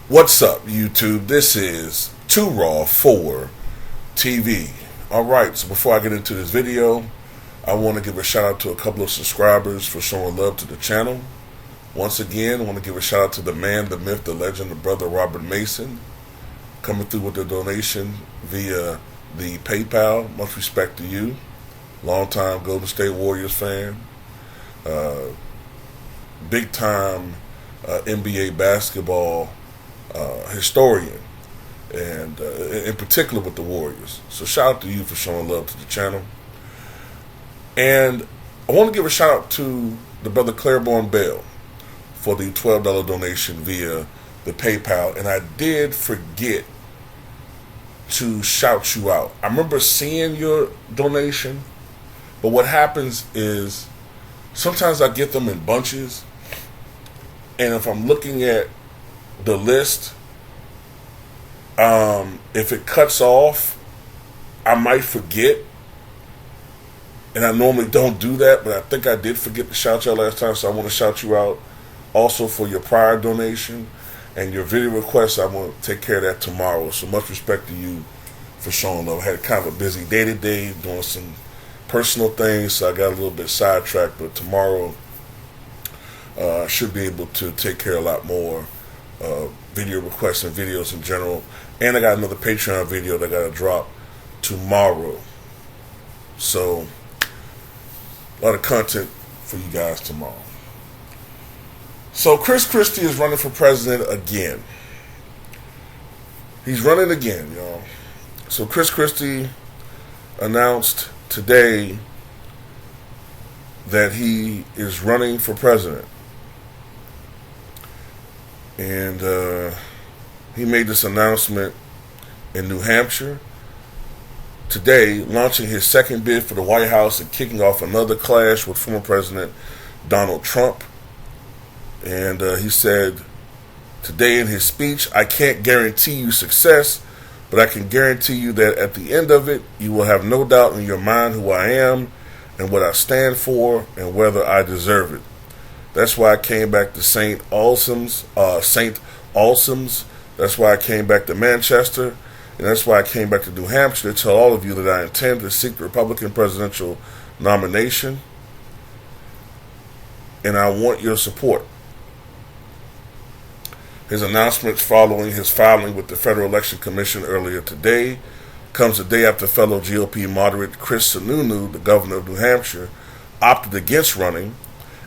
What's up, YouTube? This is Too Raw for TV. Alright, so before I get into this video, I want to give a shout out to a couple of subscribers for showing love to the channel. Once again, I want to give a shout out to the man, the myth, the legend, the brother Robert Mason, coming through with the donation via the PayPal. Much respect to you. Longtime Golden State Warriors fan. Big time NBA basketball historian, and in particular with the Warriors. So shout out to you for showing love to the channel. And I want to give a shout out to the brother Claiborne Bell for the $12 donation via the PayPal. And I did forget to shout you out. I remember seeing your donation, but what happens is sometimes I get them in bunches, and if I'm looking at the list, if it cuts off, I might forget, and I normally don't do that, but I think I did forget to shout you out last time, so I want to shout you out also for your prior donation and your video request. I want to take care of that tomorrow, so much respect to you for showing love. I had kind of a busy day today doing some personal things, so I got a little bit sidetracked, but tomorrow I should be able to take care of a lot more video requests and videos in general. And I got another Patreon video that I got to drop tomorrow. So, a lot of content for you guys tomorrow. So, Christie is running for president again. He's running again, y'all. So, Christie announced today that he is running for president. And he made this announcement in New Hampshire today, launching his second bid for the White House and kicking off another clash with former President Donald Trump. And he said today in his speech, "I can't guarantee you success, but I can guarantee you that at the end of it, you will have no doubt in your mind who I am and what I stand for and whether I deserve it. That's why I came back to St. Olsom's. That's why I came back to Manchester. And that's why I came back to New Hampshire to tell all of you that I intend to seek the Republican presidential nomination. And I want your support." His announcement following his filing with the Federal Election Commission earlier today comes a day after fellow GOP moderate Chris Sununu, the governor of New Hampshire, opted against running,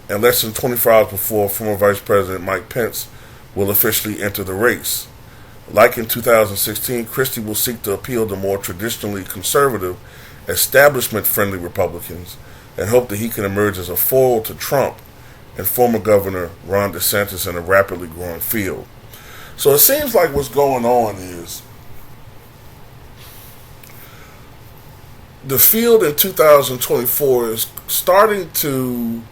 and less than 24 hours before former Vice President Mike Pence will officially enter the race. Like in 2016, Christie will seek to appeal to more traditionally conservative, establishment-friendly Republicans and hope that he can emerge as a foil to Trump and former Governor Ron DeSantis in a rapidly growing field. So it seems like what's going on is the field in 2024 is starting to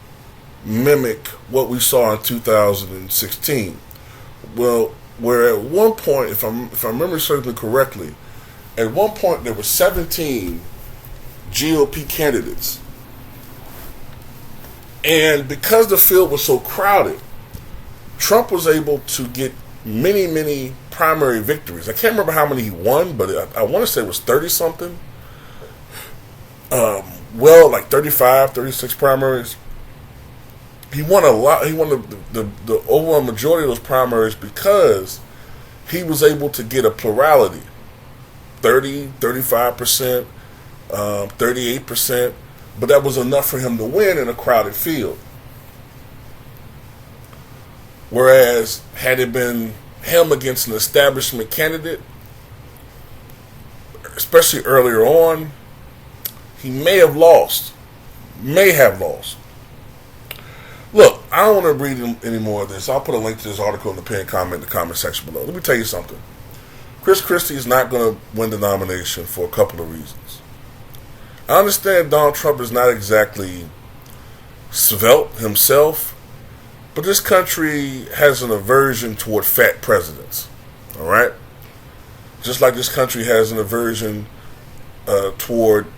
mimic what we saw in 2016. Well, where at one point, if I remember certainly correctly, at one point there were 17 GOP candidates. And because the field was so crowded, Trump was able to get many, many primary victories. I can't remember how many he won, but I want to say it was 30-something. Like 35, 36 primaries. He won a lot. He won the overall majority of those primaries because he was able to get a plurality. 30, 35%, 38%. But that was enough for him to win in a crowded field. Whereas, had it been him against an establishment candidate, especially earlier on, he may have lost. Look, I don't want to read any more of this. I'll put a link to this article in the pinned comment in the comment section below. Let me tell you something. Christie is not going to win the nomination for a couple of reasons. I understand Donald Trump is not exactly svelte himself, but this country has an aversion toward fat presidents. All right? Just like this country has an aversion toward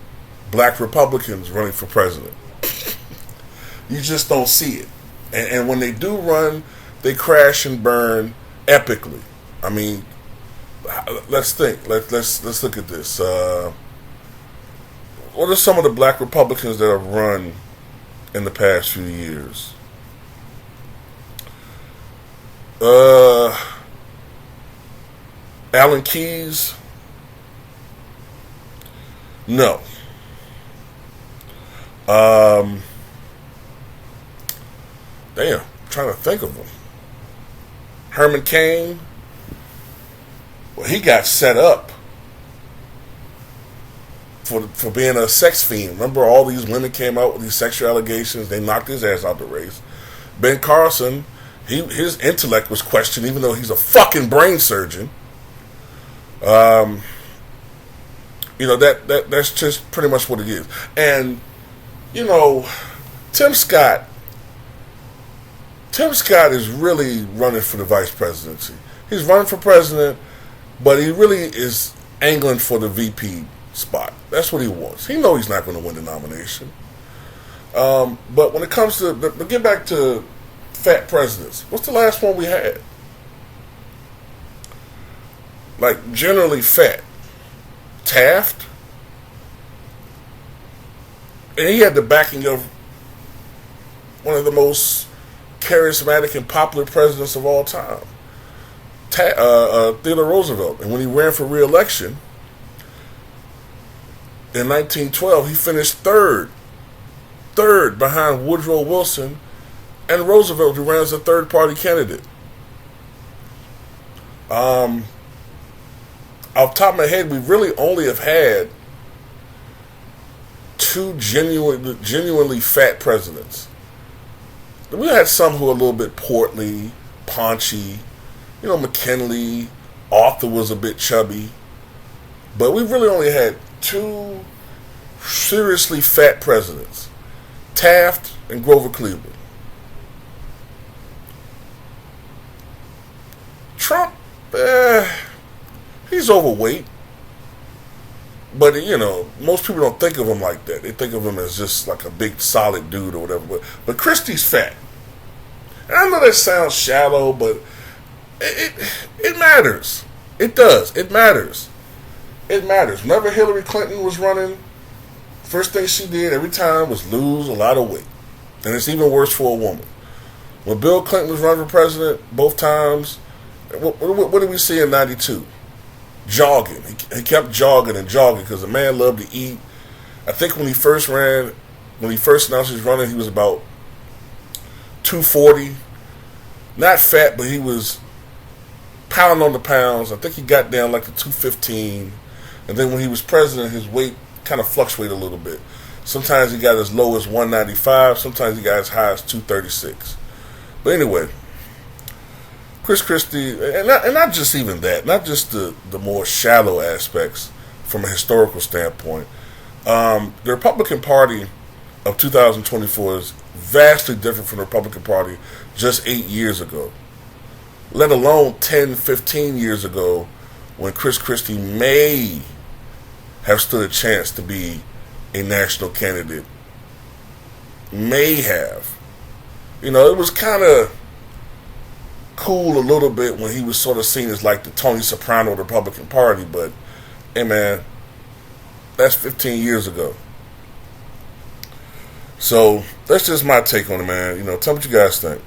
black Republicans running for president. You just don't see it. And when they do run, they crash and burn epically. I mean, let's think. Let's look at this. What are some of the black Republicans that have run in the past few years? Alan Keyes? No. Damn, I'm trying to think of them. Herman Cain? Well, he got set up for being a sex fiend. Remember, all these women came out with these sexual allegations. They knocked his ass out the race. Ben Carson, his intellect was questioned, even though he's a fucking brain surgeon. That's just pretty much what it is. And Tim Scott is really running for the vice presidency. He's running for president, but he really is angling for the VP spot. That's what he wants. He knows he's not going to win the nomination. But when it comes to, but get back to fat presidents, what's the last one we had? Like, generally fat. Taft. And he had the backing of one of the most charismatic and popular presidents of all time, Theodore Roosevelt. And when he ran for re-election in 1912, he finished third behind Woodrow Wilson and Roosevelt, who ran as a third-party candidate. Off the top of my head, we really only have had two genuinely fat presidents. We had some who were a little bit portly, paunchy. McKinley. Arthur was a bit chubby. But we really only had two seriously fat presidents. Taft and Grover Cleveland. Trump, he's overweight. But, most people don't think of him like that. They think of him as just like a big, solid dude or whatever. But Christie's fat. And I know that sounds shallow, but it matters. It does. It matters. It matters. Whenever Hillary Clinton was running, first thing she did every time was lose a lot of weight. And it's even worse for a woman. When Bill Clinton was running for president, both times, what did we see in 92? Jogging. He kept jogging and jogging because the man loved to eat. I think when he first announced he was running, he was about 240. Not fat, but he was pounding on the pounds. I think he got down like to 215. And then when he was president, his weight kind of fluctuated a little bit. Sometimes he got as low as 195. Sometimes he got as high as 236. But anyway, Christie, and not just even that, not just the more shallow aspects from a historical standpoint. The Republican Party of 2024 is vastly different from the Republican Party just 8 years ago, let alone 10, 15 years ago when Chris Christie may have stood a chance to be a national candidate. May have. It was kind of cool a little bit when he was sort of seen as like the Tony Soprano of the Republican Party, but hey man, that's 15 years ago. So that's just my take on it, man. Tell me what you guys think.